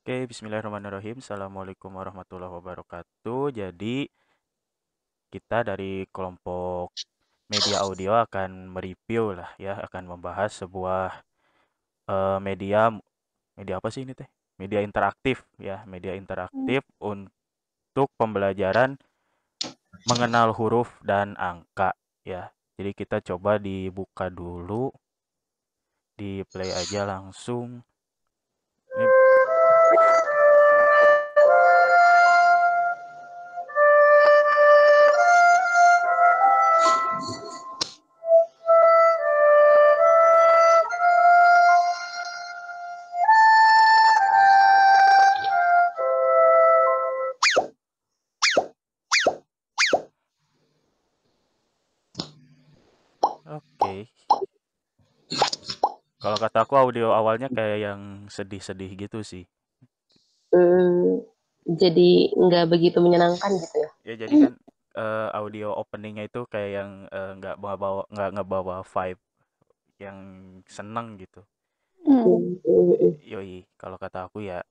Oke, bismillahirrahmanirrahim. Assalamualaikum warahmatullahi wabarakatuh. Jadi, kita dari kelompok media audio akan mereview lah ya, akan membahas sebuah media, media apa sih ini teh? Media interaktif ya, media interaktif untuk pembelajaran mengenal huruf dan angka ya. Jadi kita coba dibuka dulu, di play aja langsung. Ini oke. Kalau kata aku audio awalnya kayak yang sedih-sedih gitu sih. Hmm, jadi nggak begitu menyenangkan gitu ya. Ya jadi kan audio openingnya itu kayak yang nggak ngebawa vibe yang seneng gitu. Hmm. Yoi, kalau kata aku ya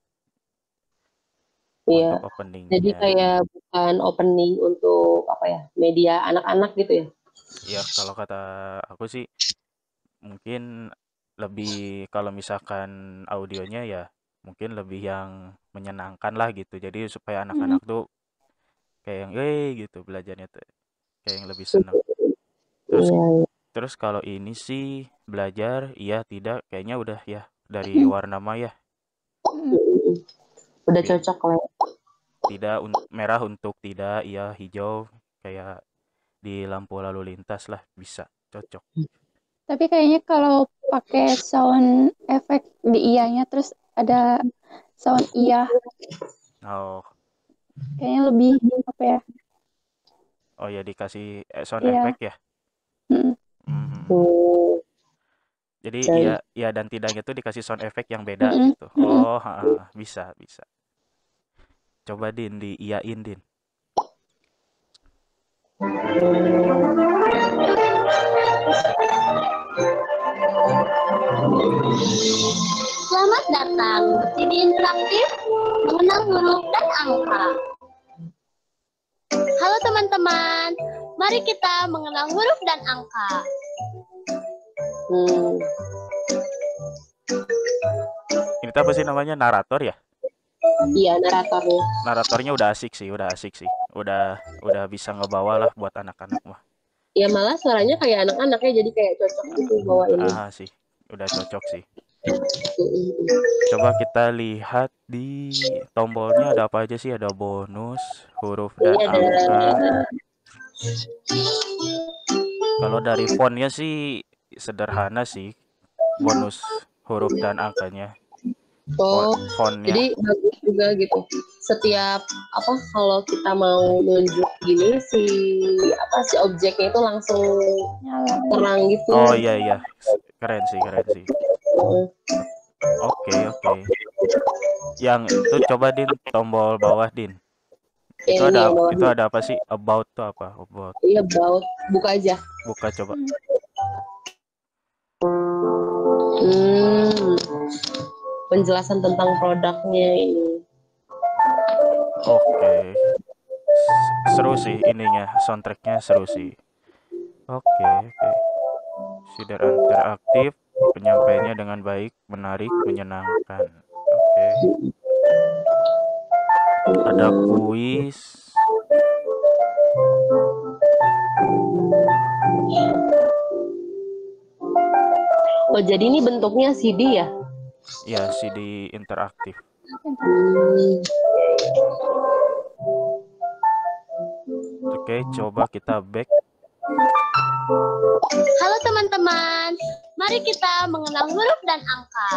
Iya, untuk jadi openingnya. kayak bukan opening untuk apa ya, media anak-anak gitu ya. Ya kalau kata aku sih mungkin lebih kalau misalkan audionya ya mungkin lebih yang menyenangkan lah gitu. Jadi supaya anak-anak tuh kayak yang gitu belajarnya tuh kayak yang lebih seneng. Terus Iya, Terus kalau ini sih belajar, iya tidak, kayaknya udah ya dari warna mah ya. udah Ti- cocok lah. Tidak merah untuk tidak, iya hijau kayak di lampu lalu lintas lah bisa cocok. Tapi kayaknya kalau pakai sound effect di iyanya terus ada sound iya, Oh, kayaknya lebih apa ya? oh ya dikasih sound Iya. effect ya. Mm. Mhm. Hmm, Jadi iya dan iya dan tidaknya tuh dikasih sound effect yang beda Mm-mm. gitu. Mm-mm. Oh, ha, bisa bisa. Coba Din di iyain Din. Selamat datang di Interaktif Mengenal Huruf dan Angka. Halo teman-teman, mari kita mengenal huruf dan angka. hmm, Ini tuh apa sih namanya narator ya? iya naratornya. Naratornya udah asik sih, udah asik sih. Udah bisa ngebawa lah buat anak-anak mah. Ya malah suaranya kayak anak-anak ya, jadi kayak cocok gitu bawa ini. Ah sih, udah cocok sih. Hmm. Coba kita lihat di tombolnya ada apa aja sih? Ada bonus, huruf Ini dan ada angka. Kalau dari fontnya sih sederhana sih, bonus huruf dan angkanya. oh, Fontnya, jadi bagus juga gitu. Setiap apa kalau kita mau nunjuk gini si objeknya itu langsung Nyala. terang gitu. oh iya iya, keren sih keren sih. Hmm. Oke oke. Yang itu coba Din tombol bawah Din. Yang ini yang bawah Itu ada apa sih? About tuh apa? About. iya about buka aja. Buka coba. Mm. Hmm, penjelasan tentang produknya ini. Oke. Seru sih ininya, soundtracknya seru sih. Oke, oke. Sudah interaktif, penyampaiannya dengan baik, menarik, menyenangkan. Oke. Ada kuis. Oh jadi ini bentuknya CD ya? Ya, CD interaktif. Hmm, Oke, coba kita back. Halo teman-teman, mari kita mengenal huruf dan angka.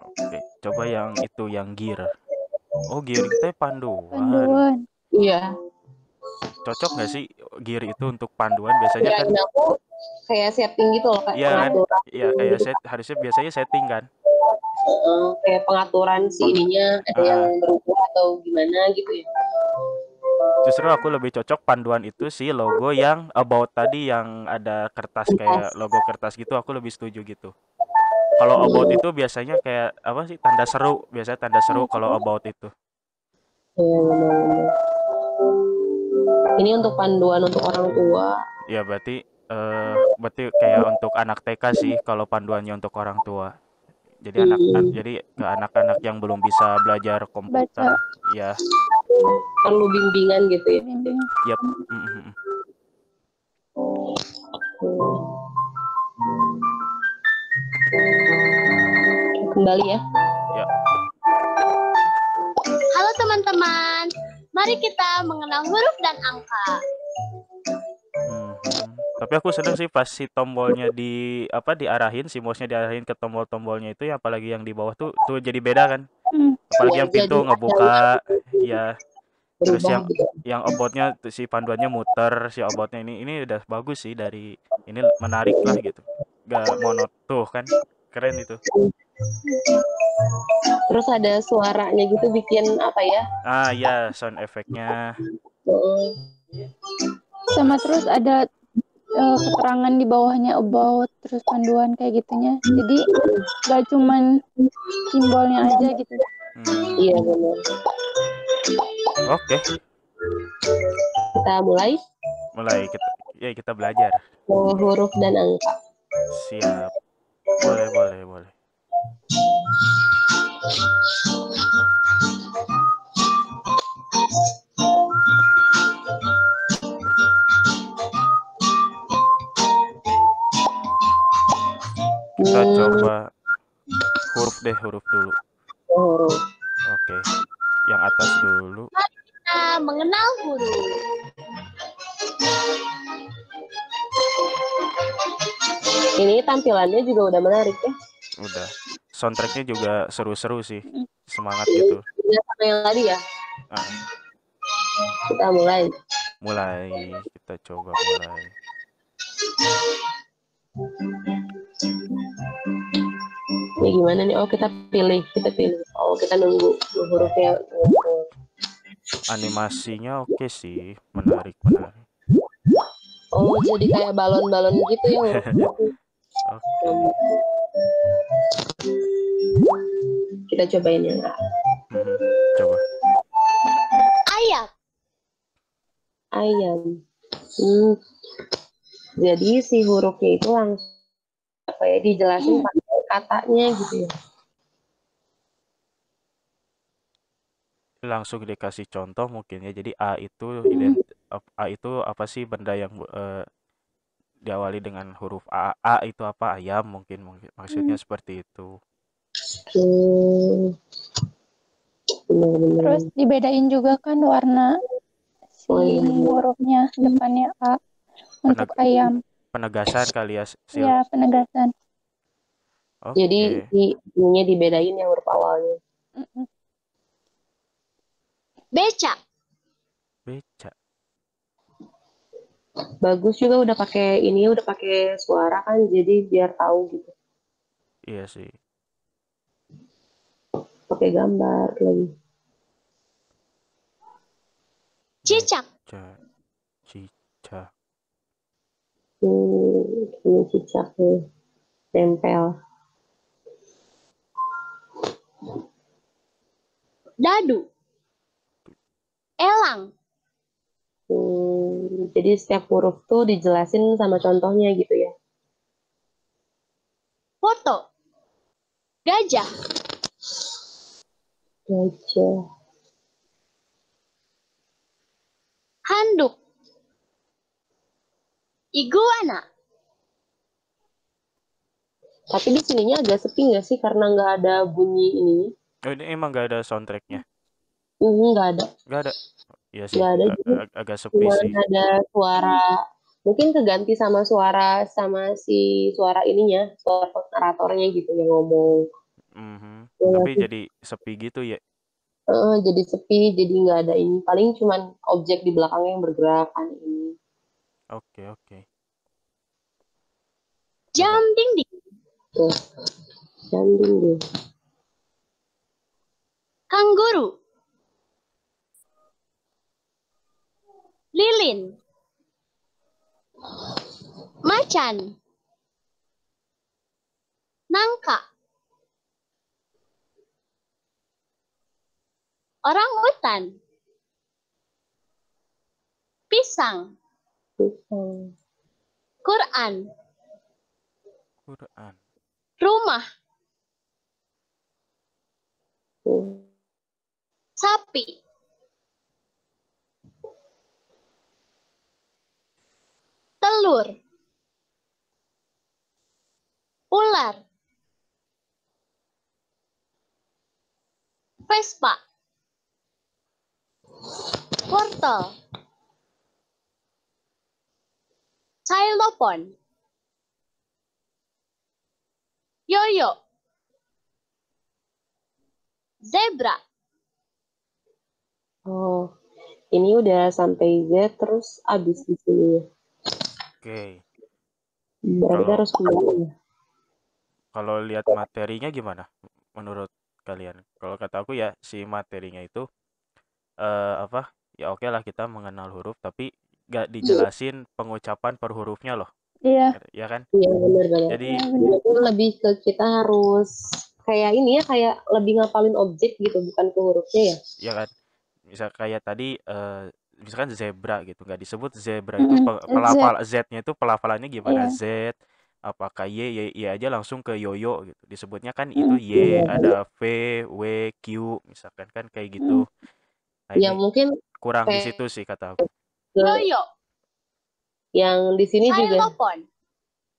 Oke, coba yang itu yang gear. Oh, gear kita panduan. Panduan. iya. Cocok nggak sih gear itu untuk panduan? Biasanya kan, Kirain aku kayak setting gitu loh, kayak iya kan? pengaturan Iya, kayak gitu. harusnya biasanya setting kan? Kayak pengaturan si Peng, ininya ada yang ah. berubah atau gimana gitu ya. Justru aku lebih cocok panduan itu sih logo yang about tadi yang ada kertas kayak Kertas. logo kertas gitu aku lebih setuju gitu. Kalau about itu biasanya kayak apa sih, tanda seru, biasanya tanda seru kalau about itu. Iya, benar-benar. Ini untuk panduan untuk orang tua. Ya berarti kayak untuk anak TK sih kalau panduannya untuk orang tua. Jadi Hmm, jadi ke anak-anak yang belum bisa belajar komputer, Baca ya, perlu bimbingan gitu ya. bimbingan. yap. Mm, mm, mm. Hmm. Kembali ya. Ya. Halo teman-teman, mari kita mengenal huruf dan angka. Tapi aku seneng sih pas si tombolnya diarahin, si mouse-nya diarahin ke tombol-tombolnya itu, ya apalagi yang di bawah tuh jadi beda kan. Hmm. Apalagi Ya, yang jadi pintu ngebuka, ya. Terus berubah yang gitu. about-nya tuh si panduannya muter, si about-nya ini udah bagus sih, dari ini menarik lah gitu. Gak monoton tuh kan. Keren itu. Terus ada suaranya gitu bikin apa ya? Ah ya, sound effect-nya. Sama terus ada keterangan di bawahnya about, terus panduan kayak gitunya. Jadi gak cuman simbolnya aja gitu. Iya benar. Oke, Kita mulai mulai kita belajar. huruf dan angka. Siap. Boleh, boleh, boleh. Kita coba huruf dulu. Huruf. Oke. Yang atas dulu. Kita mengenal huruf. Ini tampilannya juga udah menarik ya. Udah. Soundtracknya juga seru-seru sih. Semangat gitu. Beda sama yang tadi ya. Ah, Kita mulai. mulai. Kita coba mulai. Ini gimana nih? Oh kita pilih. Oh kita nunggu hurufnya. Animasinya oke sih. Menarik, menarik. Oh jadi kayak balon-balon gitu ya hurufnya. Oke. Kita cobain yang A. Coba. Ayam. Ayam. Jadi si hurufnya itu langsung apa ya dijelasin pakai katanya gitu ya. Langsung dikasih contoh mungkin ya. Jadi A itu apa sih, benda yang diawali dengan huruf A. A itu apa? Ayam, mungkin maksudnya seperti itu. Benar-benar. Terus dibedain juga kan warna si hurufnya, depannya A untuk ayam. Penegasan kali ya, Sil. Ya, penegasan. Oke. Jadi ininya dibedain yang huruf awalnya. Becak. Beca. Bagus juga udah pakai suara kan jadi biar tahu gitu. Iya sih. Pakai gambar lagi. Cicak. Cicak. Ini cicak nih. Tempel. Dadu. Elang. Jadi setiap huruf tuh dijelasin sama contohnya gitu ya. Foto. Gajah. Gajah. Handuk. Iguana. Tapi di sininya agak sepi nggak sih karena nggak ada bunyi ininya? Oh, ini emang nggak ada soundtracknya? Nggak ada. Nggak ada. Iya sih. Nggak ada. Agak sepi Cuma sih. ada suara. Mungkin keganti sama si suara ininya, suara naratornya gitu yang ngomong. Tapi jadi sepi gitu ya. Jadi sepi, jadi nggak ada ini. Paling cuman objek di belakangnya yang bergerak kan ini. Oke. Jam dinding. Tuh, jam dinding. Kanguru. Lilin. Macan. Nangka. Orang utan. Pisang. Pisang. Quran. Quran. Rumah. Sapi. Telur. Ular. Vespa. Wortel. Xylophone. Yoyo. Zebra. Oh, ini udah sampai Z terus abis di sini. Oke. Berarti Kalau harus kembali ya. kalau lihat materinya gimana menurut kalian? Kalau kata aku ya si materinya itu apa? Ya oke lah kita mengenal huruf tapi gak dijelasin pengucapan per hurufnya loh. Iya, Ya kan? Iya benar-benar. Jadi iya benar. Itu lebih ke kita harus kayak ini ya, kayak lebih ngapalin objek gitu, bukan ke hurufnya ya. ya kan misal kayak tadi misalkan zebra gitu nggak disebut zebra itu Z, pelafal Z-nya itu pelafalannya gimana iya. Z apakah Y aja langsung ke yoyo gitu disebutnya kan itu Mm, Y ada V W Q misalkan kan kayak mm. gitu. Nah Ya ini mungkin kurang di kayak situ sih kata aku. ke Yoyo. yang di sini juga. Xylophone.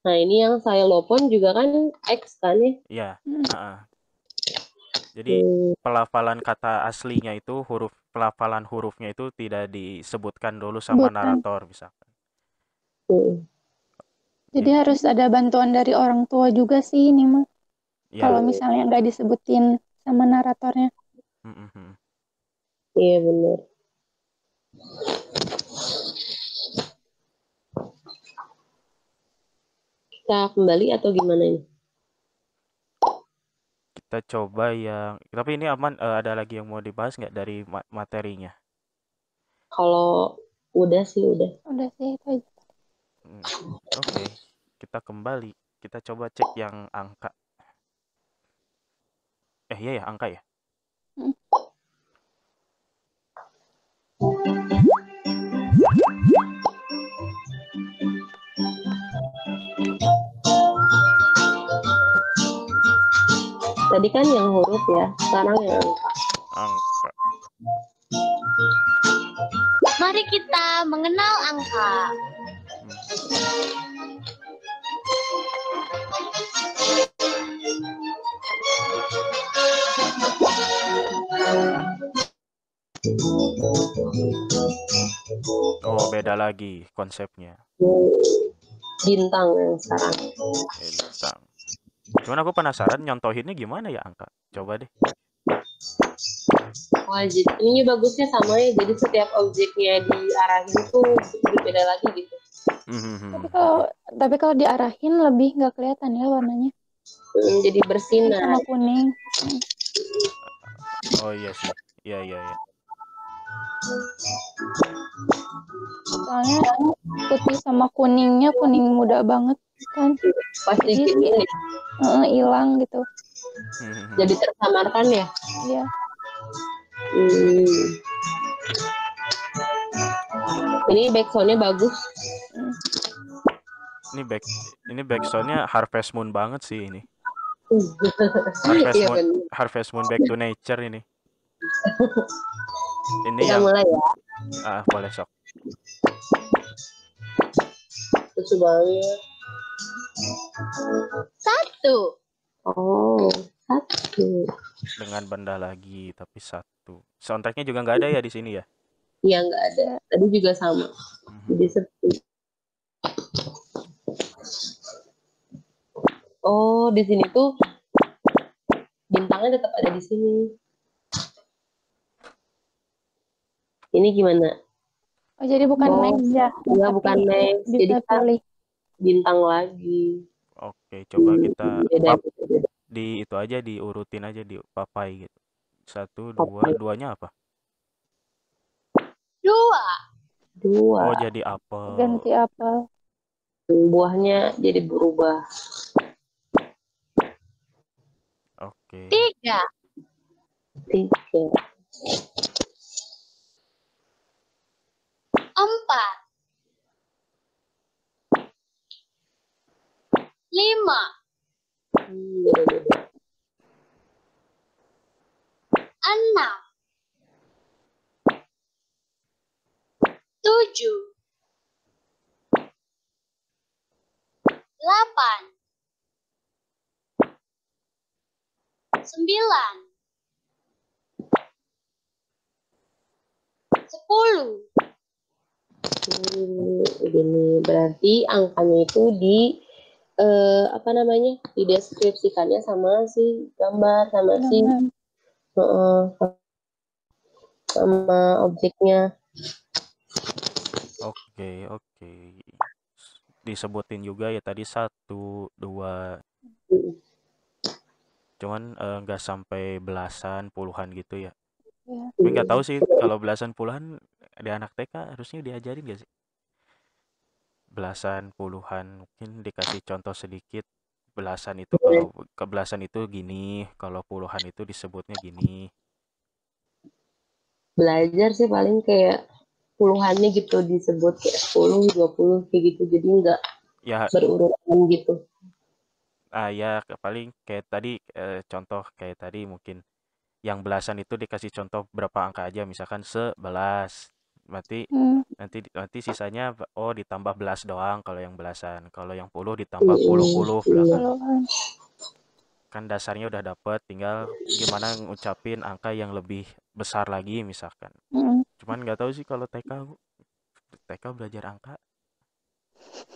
Nah ini yang xylophone juga kan X kan ya. Iya. Mm. Heeh. Jadi pelafalan kata aslinya itu pelafalan hurufnya itu tidak disebutkan dulu sama Sebutan. narator misalkan. Jadi Jadi harus ada bantuan dari orang tua juga sih ini mah. Kalau ya. misalnya nggak disebutin sama naratornya. Mm-mm. Iya benar. Kita kembali atau gimana ini? Kita coba yang tapi ini aman ada lagi yang mau dibahas nggak dari materinya? Kalau udah sih udah. Udah sih itu aja. Oke, kita kembali. Kita coba cek yang angka. Iya ya, angka ya. Mm. Tadi kan yang huruf ya, sekarang yang angka. Angka. Mari kita mengenal angka. Oh, beda lagi konsepnya. Bintang yang sekarang. Bintang. Cuman aku penasaran nyontohinnya gimana ya angka. Coba deh. Wah, jadi ini bagusnya sama ya. Jadi setiap objeknya diarahin tuh berbeda lagi gitu. Tapi kalau diarahin lebih nggak kelihatan ya warnanya. Jadi bersinar. Sama kuning. Oh iya sih. Iya. Soalnya putih sama kuningnya kuning muda banget kan. Pasti Jadi gini. hilang gitu. Jadi tersamarkan ya. Iya. Ini backsoundnya bagus. Ini backsoundnya Harvest Moon banget sih ini. Harvest Moon Back to Nature ini. Ini kita yang mulai ya. Boleh sok. Lucu banget. 1. Oh, 1. Dengan benda lagi tapi 1. Soundtracknya juga nggak ada ya di sini ya? Iya nggak ada. Tadi juga sama. Jadi sepi. Oh, di sini tuh bintangnya tetap ada di sini. Ini gimana? Oh, jadi bukan next ya? Iya, bukan next. Bisa jadi pilih bintang lagi. Oke, coba kita beda. di itu aja diurutin aja di papai gitu. 1, 2, duanya apa? 2. Oh, jadi apel. Ganti apel. Buahnya jadi berubah. Oke. 3. Beda-beda. 6, 7, 8, 9, 10. Gini, berarti angkanya itu apa namanya, dideskripsikannya sama si gambar, sama si sama objeknya. Oke, oke. Disebutin juga ya tadi 1, 2, Mm. cuman nggak sampai belasan, puluhan gitu ya. Ya. Tapi nggak tahu sih kalau belasan puluhan di anak TK harusnya diajarin gak sih? Belasan, puluhan, mungkin dikasih contoh sedikit. Belasan itu kalau ke belasan itu gini, kalau puluhan itu disebutnya gini. Belajar sih paling kayak puluhannya gitu disebut kayak 10, 20 kayak gitu. Jadi nggak Ya, berurutan gitu. ya paling kayak tadi contoh kayak tadi mungkin yang belasan itu dikasih contoh berapa angka aja, misalkan 11. Berarti nanti sisanya ditambah belas doang kalau yang belasan. Kalau yang puluh ditambah puluh-puluh lah kan. Puluhan. Kan dasarnya udah dapet, tinggal gimana ngucapin angka yang lebih besar lagi misalkan. Cuman nggak tahu sih kalau TK belajar angka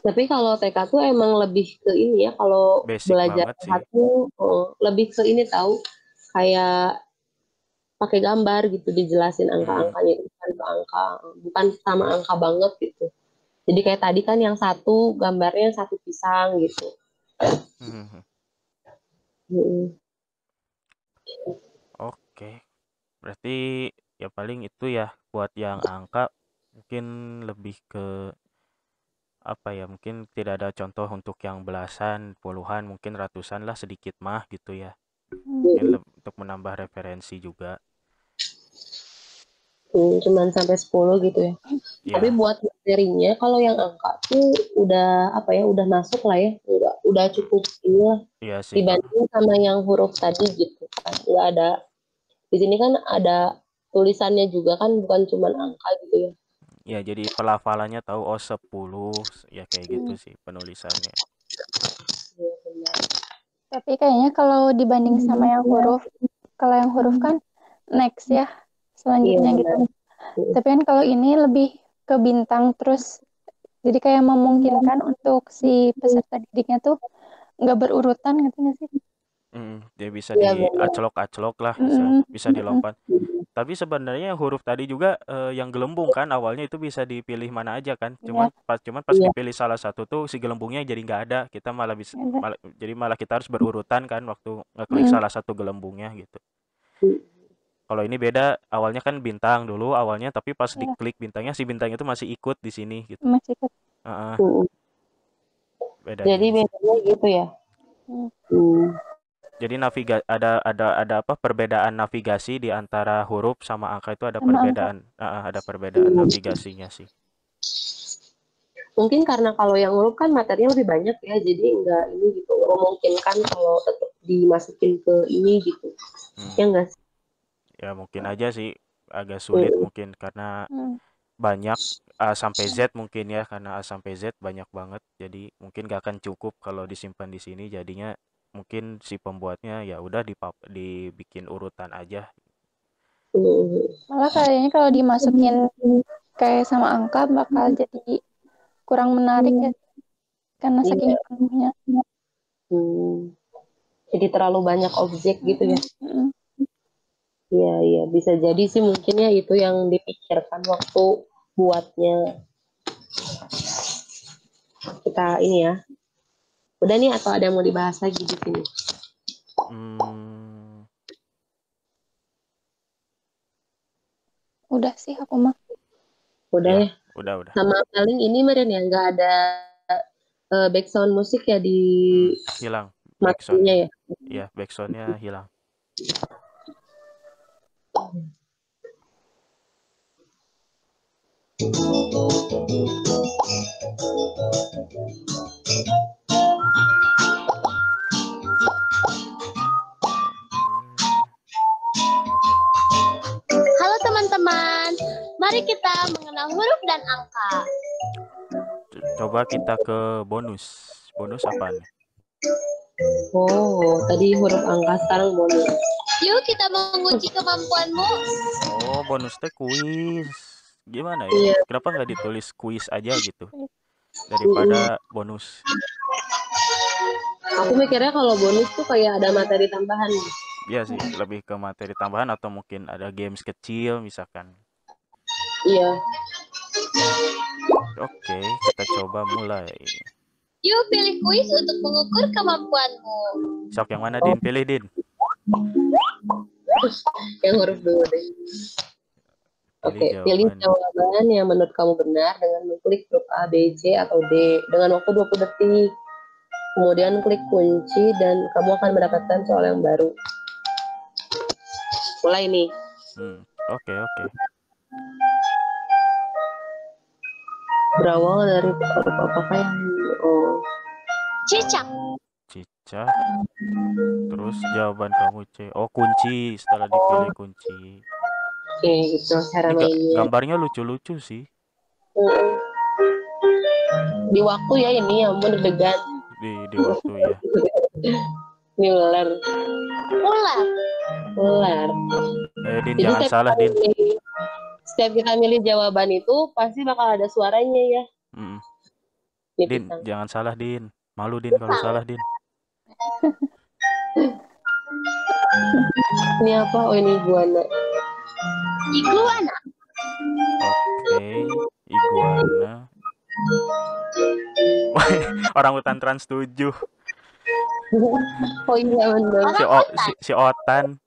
Tapi kalau TK tuh emang lebih ke ini ya, kalau basic belajar banget sih. satu lebih ke ini tahu, kayak pakai gambar gitu dijelasin angka-angkanya itu bukan ke angka, bukan sama angka banget gitu. Jadi kayak tadi kan yang satu gambarnya satu pisang gitu. Hmm, Mm. Oke, berarti ya paling itu ya buat yang angka mungkin lebih ke apa ya, mungkin tidak ada contoh untuk yang belasan, puluhan, mungkin ratusan lah sedikit mah gitu ya. Mungkin untuk menambah referensi juga. Cuman sampai 10 gitu ya. Tapi Ya, buat materinya kalau yang angka tuh udah apa ya, udah masuk lah ya, udah cukup ini lah iya sih. dibanding sama yang huruf tadi gitu kan. Nggak ada, di sini kan ada tulisannya juga kan, bukan cuman angka gitu ya. Ya jadi pelafalannya tahu 10 ya kayak gitu sih penulisannya. Iya, benar. Tapi kayaknya kalau dibanding sama yang huruf, kalau yang huruf kan next ya, Iya, selanjutnya gitu. benar. Tapi kan kalau ini lebih ke bintang terus, jadi kayak memungkinkan untuk si peserta didiknya tuh nggak berurutan gitu nggak sih? Dia bisa Iya, benar. diaclok-aclok lah, Mm-mm. bisa dilompat. Tapi sebenarnya huruf tadi juga yang gelembung kan awalnya itu bisa dipilih mana aja kan. Iya, Cuman pas Iya. dipilih salah satu tuh si gelembungnya jadi nggak ada. Kita malah bisa ada. jadi malah kita harus berurutan kan waktu ngeklik Mm, salah satu gelembungnya gitu. Kalau ini beda, awalnya kan bintang dulu awalnya, tapi pas ya, diklik bintangnya si bintang itu masih ikut di sini gitu. masih ikut. Heeh, Mm. bedanya Jadi di situ. bedanya gitu ya. Mm. Jadi ada apa perbedaan navigasi di antara huruf sama angka itu ada Sama angka. ada perbedaan navigasinya sih. Mungkin karena kalau yang huruf kan materinya lebih banyak ya, jadi nggak ini gitu, memungkinkan kalau tetap dimasukin ke ini gitu. Ya Hmm. nggak sih? Ya mungkin aja sih agak sulit Mm. mungkin karena Mm. banyak A sampai Z mungkin ya karena A sampai Z banyak banget. Jadi mungkin gak akan cukup kalau disimpan di sini jadinya mungkin si pembuatnya ya udah dibikin urutan aja. Mm. Malah kayaknya kalau dimasukin kayak sama angka bakal jadi kurang menarik ya, karena saking Iya. penuhnya. Jadi terlalu banyak objek gitu ya. Mm-mm. Iya, iya, bisa jadi sih mungkin ya itu yang dipikirkan waktu buatnya. Kita ini ya. Udah nih atau ada yang mau dibahas lagi di sini? Hmm, Udah sih aku mah. Udah ya, ya. udah. Sama paling ini Meren ya, nggak ada background musik ya di Hilang materinya backsoundnya. ya. Ya, backsoundnya hilang. Mari kita mengenal huruf dan angka. Coba kita ke bonus. Bonus apa nih? Oh, tadi huruf angka, sekarang bonus. Yuk kita menguji kemampuanmu. Oh, bonus teh kuis. Gimana Iya. ya? Kenapa nggak ditulis kuis aja gitu? Daripada bonus. Aku mikirnya kalau bonus tuh kayak ada materi tambahan. Iya sih, lebih ke materi tambahan atau mungkin ada games kecil misalkan. Iya. Oke, kita coba mulai. Yuk pilih kuis untuk mengukur kemampuanmu. Sok yang mana, Din? Pilih, Din. Yang huruf dulu deh. Oke, pilih jawaban yang menurut kamu benar dengan mengklik huruf A, B, C, atau D dengan waktu 20 detik. Kemudian klik kunci dan kamu akan mendapatkan soal yang baru. Mulai nih. Oke. Berawal dari huruf apakah yang Cicak. Terus jawaban kamu C. Oh, kunci. Setelah dipilih kunci. Oke, gitu cara mainnya. Gambarnya lucu-lucu sih. Di waktu ya ini, ampun deg-degan. Di waktu ya. Ini ular. Din, jangan salah, Din. Setiap kita milih jawaban itu pasti bakal ada suaranya ya. Din, jangan salah, Din. Malu, Din, kalau salah, Din. Ini apa? Oh, ini iguana. Oke, iguana. Orang hutan Trans 7. Oh iya benar. Si Otan.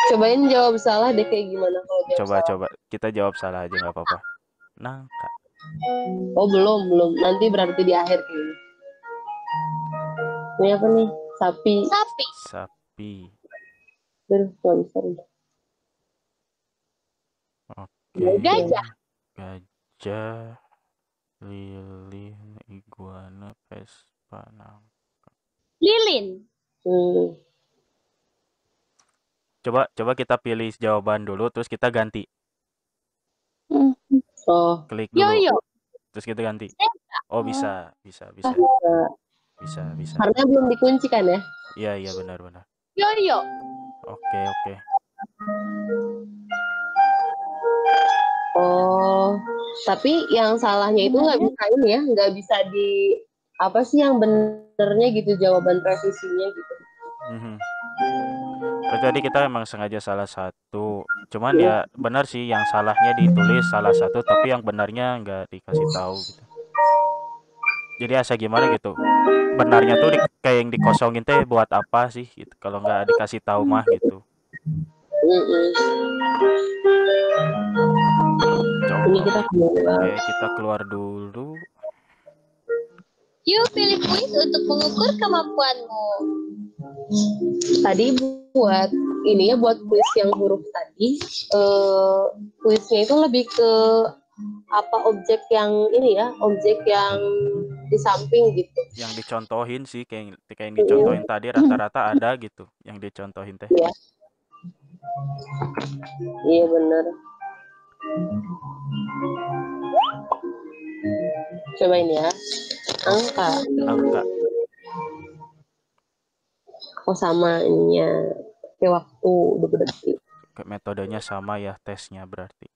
Cobain jawab salah deh kayak gimana kalau jawab Coba. Kita jawab salah aja nggak apa-apa. Nangka. Oh belum. Nanti berarti di akhir kayaknya. Ini apa nih? Sapi. Sorry. Oke. Gajah. Lilin, iguana, vespa, nangka. Lilin. Coba kita pilih jawaban dulu, terus kita ganti. Klik dulu. Yoyo. Terus kita ganti. Oh bisa. Bisa. Karena belum dikunci kan ya? Iya benar. Yoyo. Oke. Oh, tapi yang salahnya itu nggak bisa ini ya, nggak bisa di apa sih yang benernya gitu jawaban presisinya gitu. Tadi kita emang sengaja salah satu, cuman ya benar sih yang salahnya ditulis salah satu, tapi yang benarnya nggak dikasih tahu gitu. Jadi asa gimana gitu, benarnya tuh kayak yang dikosongin teh buat apa sih gitu, kalau nggak dikasih tahu mah gitu. Ini kita keluar. Oke, kita keluar dulu. Yuk pilih kuis untuk mengukur kemampuanmu. Tadi buat ini ya, buat kuis yang huruf tadi, kuisnya itu lebih ke apa objek yang ini ya, objek yang di samping gitu. Yang dicontohin sih kayak yang dicontohin tadi rata-rata ada gitu, yang dicontohin teh. Iya benar. Cobain ya. Angka. Oh sama ininya. Kayak waktu 20 detik. Metodenya sama ya, tesnya berarti.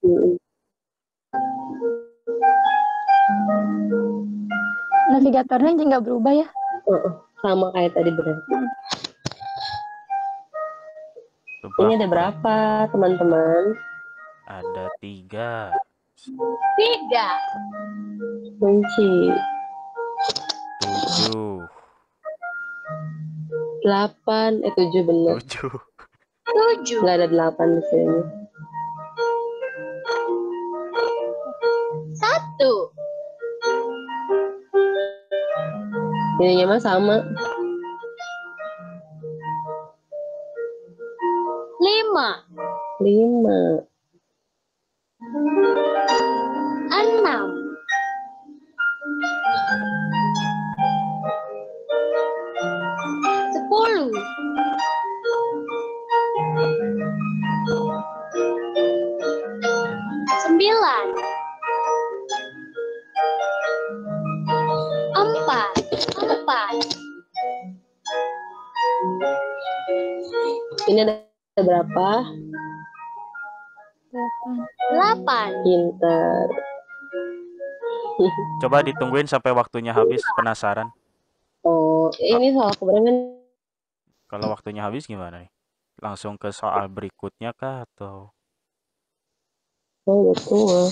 Navigatornya aja nggak berubah ya? Sama kayak tadi berarti. Ini ada berapa teman-teman? Ada 3. Kunci. 7. 8. 7 benar. 7. Nggak ada 8 di sini. 1. Ininya mah sama. 5. 5. 6. 10. Ini ada berapa? 8. Pinter. Coba ditungguin sampai waktunya habis, penasaran. Oh, ini soal keberapa? Kalau waktunya habis gimana nih? Langsung ke soal berikutnya kah atau Oh, betul.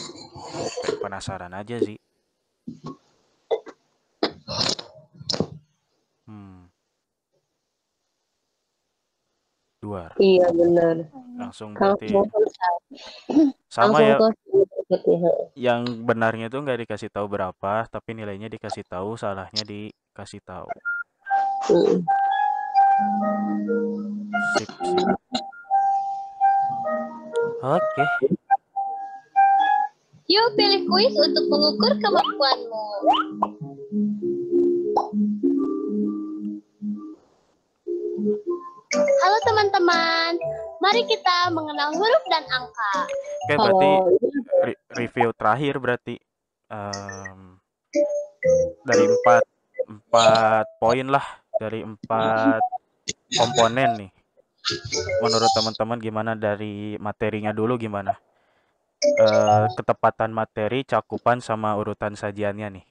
penasaran aja sih? Duar. Iya, benar. Langsung berarti sama Langsung ya. ke berikutnya. Yang benarnya tuh nggak dikasih tahu berapa, tapi nilainya dikasih tahu, salahnya dikasih tahu. Sip, sip. Oke. Yuk pilih kuis untuk mengukur kemampuanmu. Halo teman-teman, mari kita mengenal huruf dan angka. Oke, berarti review terakhir berarti dari 4 poin lah, dari 4 komponen nih. Menurut teman-teman gimana dari materinya dulu gimana? Ketepatan materi, cakupan sama urutan sajiannya nih.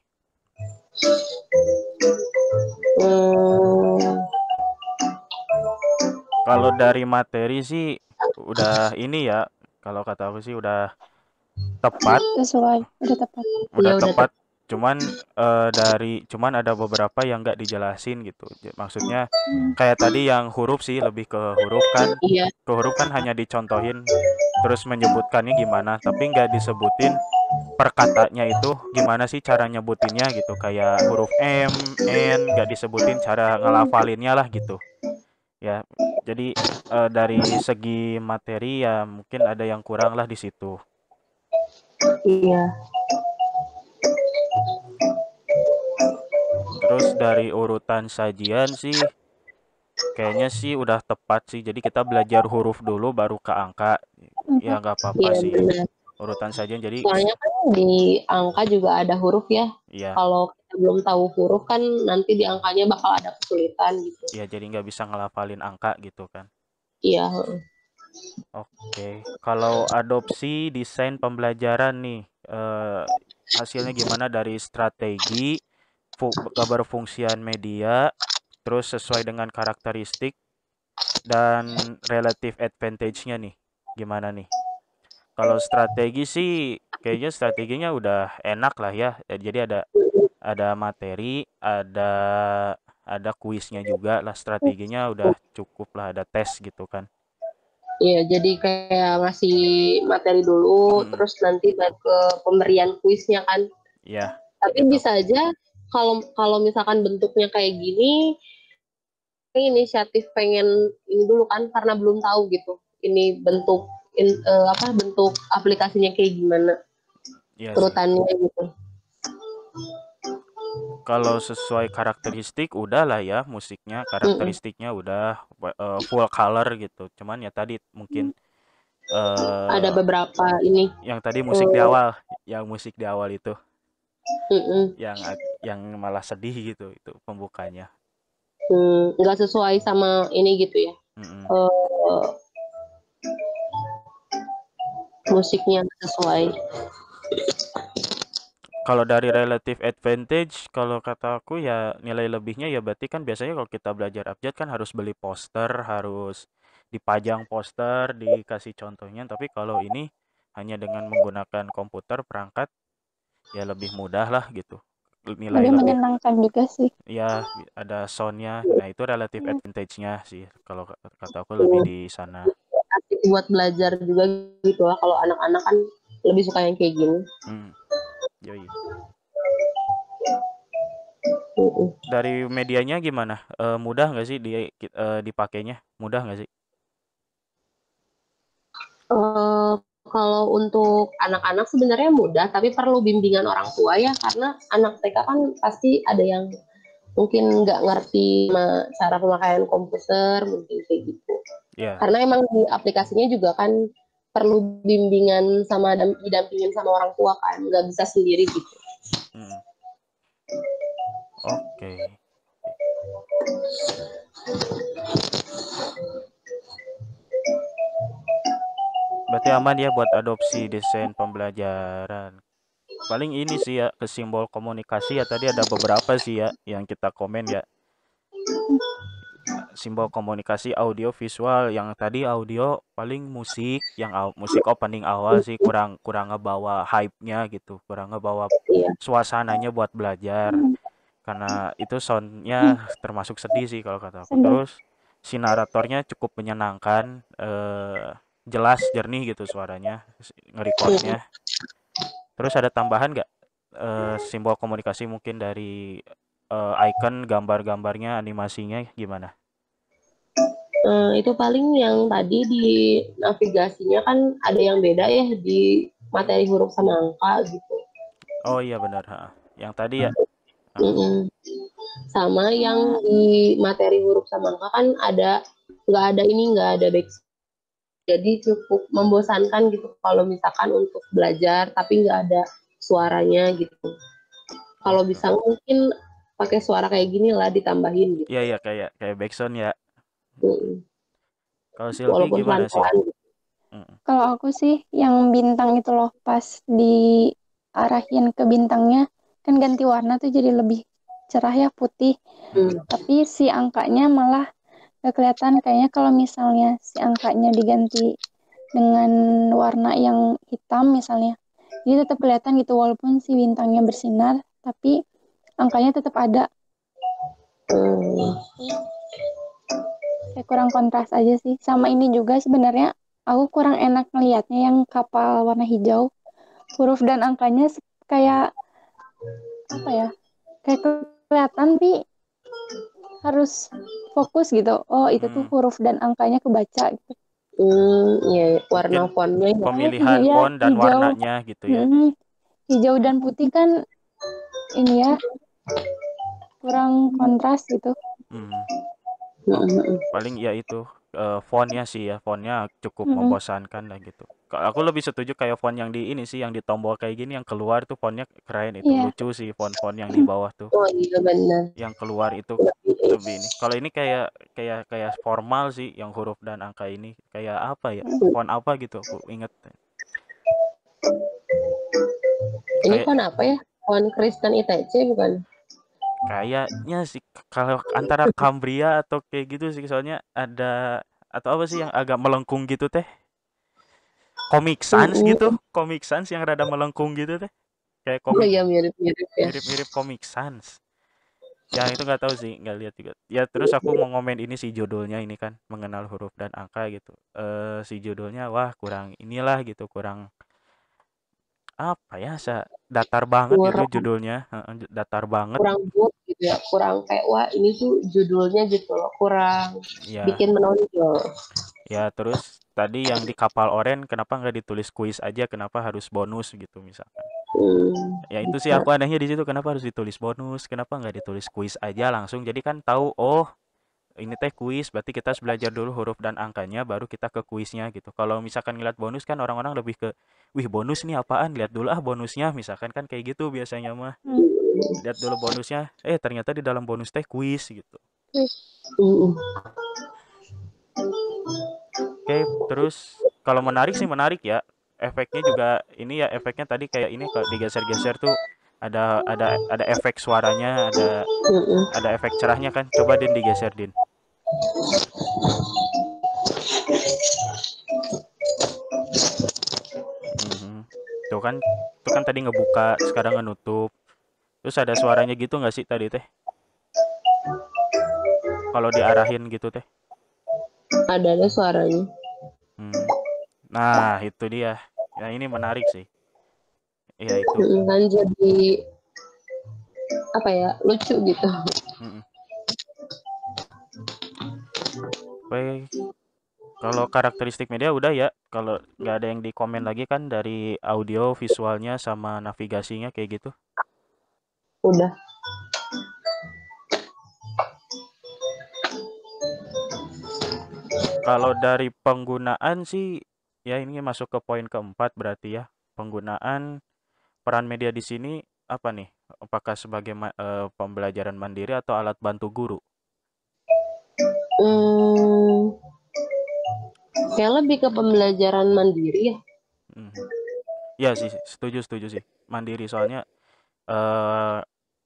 Kalau dari materi sih udah ini ya, kalau kata aku sih udah tepat. Sesuai, udah tepat. Udah tepat. Cuman ada beberapa yang nggak dijelasin gitu. Maksudnya kayak tadi yang huruf sih, lebih ke huruf kan. Iya. Ke huruf kan hanya dicontohin terus menyebutkannya gimana, tapi nggak disebutin per katanya itu gimana sih cara nyebutinnya gitu. Kayak huruf M, N, nggak disebutin cara ngelafalinnya lah gitu. Ya, jadi dari segi materi ya mungkin ada yang kurang lah di situ. Iya. Terus dari urutan sajian sih kayaknya sih udah tepat sih. Jadi kita belajar huruf dulu baru ke angka. Ya nggak apa-apa sih. Benar. Urutan sajian jadi Soalnya kan di angka juga ada huruf ya. Iya. Kalau kita belum tahu huruf kan nanti di angkanya bakal ada kesulitan gitu. Iya, jadi nggak bisa ngelafalin angka gitu kan. Iya. Oke, kalau adopsi desain pembelajaran nih, hasilnya gimana dari strategi, keberfungsian media, terus sesuai dengan karakteristik, dan relative advantage-nya nih, gimana nih? Kalau strategi sih, kayaknya strateginya udah enak lah ya. Jadi ada materi, ada kuisnya juga lah, strateginya udah cukup lah, ada tes gitu kan. Iya, jadi kayak ngasih materi dulu, terus nanti baru ke pemberian kuisnya kan. Iya. Tapi gitu. bisa aja kalau misalkan bentuknya kayak gini, inisiatif pengen ini dulu kan karena belum tahu gitu. Ini bentuk bentuk aplikasinya kayak gimana, Iya urutannya gitu. Kalau sesuai karakteristik udah lah ya, musiknya karakteristiknya udah full color gitu. Cuman ya tadi mungkin ada beberapa ini. Yang tadi musik di awal, itu. Yang malah sedih gitu, itu pembukanya. Nggak sesuai sama ini gitu ya. Musiknya sesuai. Kalau dari relative advantage, kalau kata aku ya nilai lebihnya ya berarti kan biasanya kalau kita belajar abjad kan harus beli poster, harus dipajang poster, dikasih contohnya. Tapi kalau ini hanya dengan menggunakan komputer perangkat ya lebih mudah lah gitu. Nilai lebih menyenangkan juga sih. Ya ada soundnya. Nah itu relative advantage-nya sih kalau kata aku lebih di sana. Asik buat belajar juga gitu lah. Kalau anak-anak kan lebih suka yang kayak gini. Yoi. Dari medianya gimana? Mudah nggak sih dipakainya? Mudah nggak sih? Kalau untuk anak-anak sebenarnya mudah, tapi perlu bimbingan orang tua ya, karena anak TK kan pasti ada yang mungkin nggak ngerti cara pemakaian komputer, mungkin kayak gitu. Yeah. Karena emang di aplikasinya juga kan perlu bimbingan sama didampingin sama orang tua kan, nggak bisa sendiri gitu. Oke. Berarti aman ya buat adopsi desain pembelajaran. Paling ini sih ya ke simbol komunikasi ya tadi ada beberapa sih ya yang kita komen ya. Simbol komunikasi audio visual yang tadi audio paling musik yang musik opening awal sih kurang kurang ngebawa hype-nya gitu, kurang ngebawa Iya. suasananya buat belajar karena itu soundnya termasuk sedih sih kalau kata aku. Sedih. Terus si naratornya cukup menyenangkan, jelas jernih gitu suaranya, nge-recordnya. Terus ada tambahan nggak simbol komunikasi mungkin dari icon, gambar-gambarnya, animasinya gimana? Itu paling yang tadi di navigasinya kan ada yang beda ya di materi huruf sama angka gitu. Oh iya benar, ha. Yang tadi ya. Ha. Mm-mm. Sama yang di materi huruf sama angka kan nggak ada back, jadi cukup membosankan gitu kalau misalkan untuk belajar tapi nggak ada suaranya gitu. Kalau Oke. bisa mungkin pakai suara kayak gini lah ditambahin gitu. Iya iya kayak kayak backsound ya. Mm. Kalau Silvi Walaupun gimana Sil? pelan-pelan gitu. Mm. Kalau aku sih yang bintang itu loh pas diarahin ke bintangnya kan ganti warna tuh jadi lebih cerah ya putih. Mm. Tapi si angkanya malah gak kelihatan kayaknya kalau misalnya si angkanya diganti dengan warna yang hitam misalnya. Jadi tetap kelihatan gitu walaupun si bintangnya bersinar tapi angkanya tetap ada. Mm. Kayak kurang kontras aja sih. Sama ini juga sebenarnya aku kurang enak ngelihatnya yang kapal warna hijau. Huruf dan angkanya kayak apa ya? Kayak kelihatan tapi harus fokus gitu. Oh, itu tuh Hmm. huruf dan angkanya kebaca gitu. Iya, warna Mungkin fontnya ya. pemilihan Ya, font dan hijau. warnanya gitu ya. Hijau dan putih kan ini ya kurang kontras gitu. Hmm. Mm-mm. Paling ya itu fontnya sih ya, fontnya cukup Mm-mm. membosankan lah gitu. Aku lebih setuju kayak font yang di ini sih, yang di tombol kayak gini yang keluar tuh fontnya keren itu, Iya. lucu sih font-font yang di bawah tuh, Oh iya benar. yang keluar itu lebih ini. Kalau ini kayak kayak kayak formal sih, yang huruf dan angka ini kayak apa ya? Font apa gitu? Aku inget Ini kayak font apa ya? Font Kristen ITC bukan? kayaknya sih kalau antara Cambria atau kayak gitu sih soalnya ada atau apa sih yang agak melengkung gitu teh. Comic Sans gitu, Mm-mm. Comic Sans yang rada melengkung gitu teh. Kayak Oh komik iya mirip-mirip ya. mirip-mirip Comic Sans. Ya itu nggak tahu sih, nggak lihat juga. Ya terus aku mau ngomen ini sih judulnya ini kan mengenal huruf dan angka gitu. Si judulnya wah kurang inilah gitu, kurang apa ya, datar banget gitu Kurang judulnya, datar banget. kurang good gitu ya. Kurang kayak wah ini tuh judulnya gitu loh. Kurang Ya, bikin menonjol. ya terus tadi yang di kapal oren kenapa nggak ditulis kuis aja, kenapa harus bonus gitu misalkan. Ya itu sih Bisa. aku anehnya di situ kenapa harus ditulis bonus, kenapa nggak ditulis kuis aja langsung. Jadi kan tahu oh ini teh kuis berarti kita harus belajar dulu huruf dan angkanya baru kita ke kuisnya gitu. Kalau misalkan ngeliat bonus kan orang-orang lebih ke wih bonus nih apaan, lihat dulu ah bonusnya misalkan kan kayak gitu biasanya mah. Lihat dulu bonusnya, ternyata di dalam bonus teh kuis gitu. Mm-mm. Oke, terus kalau menarik sih menarik ya. Efeknya juga ini ya efeknya tadi kayak ini kalau digeser-geser tuh ada efek suaranya, Mm-mm. ada efek cerahnya kan. Coba Din digeser Din. Mhm. Tuh kan tadi ngebuka, sekarang ngenutup. Terus ada suaranya gitu nggak sih tadi teh? Kalau diarahin gitu teh. Ada suaranya. Hmm. Nah, itu dia. Ya ini menarik sih. Ya itu. Mm-mm. Kan jadi apa ya lucu gitu. Mm-mm. Baik, kalau karakteristik media udah ya. Kalau nggak ada yang di komen lagi kan dari audio, visualnya sama navigasinya kayak gitu. Udah. Kalau dari penggunaan sih, ya ini masuk ke poin keempat berarti ya. Penggunaan peran media di sini apa nih? Apakah sebagai pembelajaran mandiri atau alat bantu guru? Hmm, Kayak lebih ke pembelajaran mandiri ya. Mhm. Iya sih, setuju sih. Mandiri soalnya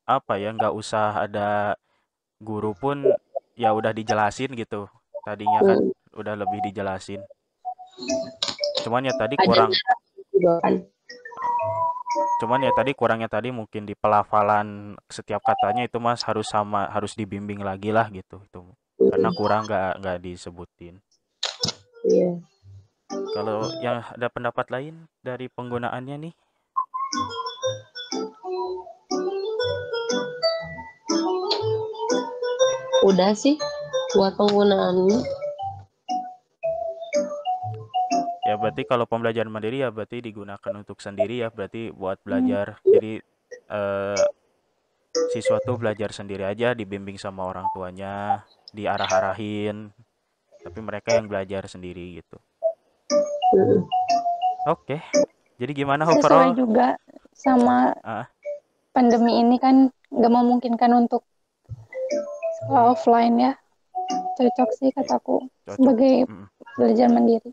apa ya, nggak usah ada guru pun ya udah dijelasin gitu. Tadinya kan Hmm. udah lebih dijelasin. Cuman ya tadi Ada kurang juga kan. kurangnya tadi mungkin di pelafalan setiap katanya itu Mas harus dibimbing lagi lah gitu itu. Karena Hmm. kurang nggak disebutin. Iya. Kalau yang ada pendapat lain dari penggunaannya nih? Udah sih buat penggunaannya. Ya berarti kalau pembelajaran mandiri ya berarti digunakan untuk sendiri ya, berarti buat belajar. Hmm. Jadi siswa tuh belajar sendiri aja, dibimbing sama orang tuanya, diarah-arahin, tapi mereka yang belajar sendiri gitu. Hmm. Oke, jadi gimana Sesuai overall? juga sama Ah, pandemi ini kan nggak memungkinkan untuk sekolah offline ya. Cocok sih kataku cocok. sebagai Mm, belajar mandiri.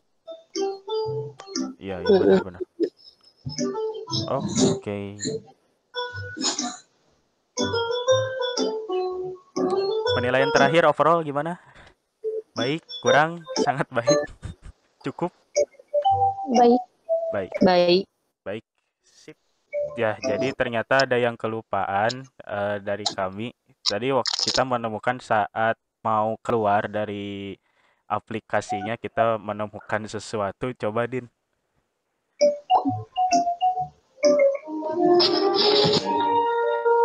iya, iya Hmm. benar-benar. Oke, penilaian terakhir overall gimana? Baik, kurang, sangat baik, cukup, Baik, baik, Baik. baik, sip. Ya, jadi ternyata ada yang kelupaan dari kami. Tadi waktu kita menemukan saat mau keluar dari aplikasinya, kita menemukan sesuatu. Coba, Din.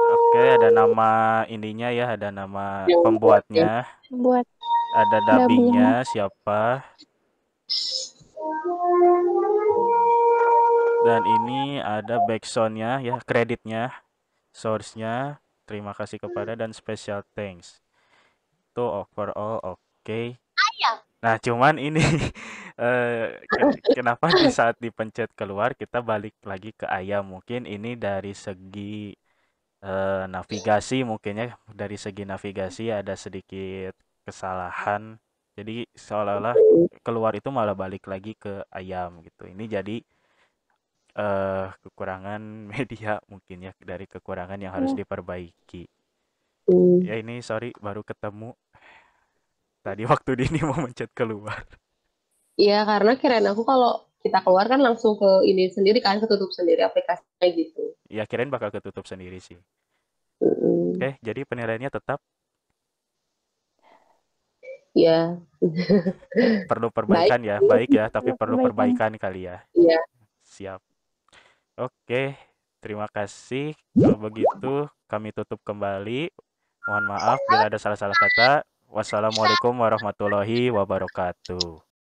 Oke, ada nama ininya ya, ada nama Yang buatnya. pembuatnya, buat ada dubbingnya. dubbingnya siapa. Dan ini ada backsoundnya ya, kreditnya, source-nya. Terima kasih kepada dan special thanks. Itu overall oke. Ayam. Nah, cuman ini kenapa di saat dipencet keluar kita balik lagi ke ayam? Mungkin ini dari segi navigasi mungkin ya, dari segi navigasi ada sedikit kesalahan. Jadi seolah-olah keluar itu malah balik lagi ke ayam gitu. Ini jadi kekurangan media mungkin ya, dari kekurangan yang harus Ya, diperbaiki. Hmm. Ya ini sorry baru ketemu tadi waktu Dini mau mencet keluar. Iya, karena kirain aku kalau kita keluar kan langsung ke ini sendiri kan, ketutup sendiri aplikasinya gitu. Ya kirain bakal ketutup sendiri sih. Hmm. Oke, jadi penilaiannya tetap Iya, perlu baik. perbaikan ya, baik ya, tapi perlu perlu perbaikan. perbaikan kali ya. Iya. Siap. Oke, terima kasih. Kalau begitu, kami tutup kembali. Mohon maaf bila ada salah-salah kata. Wassalamualaikum warahmatullahi wabarakatuh.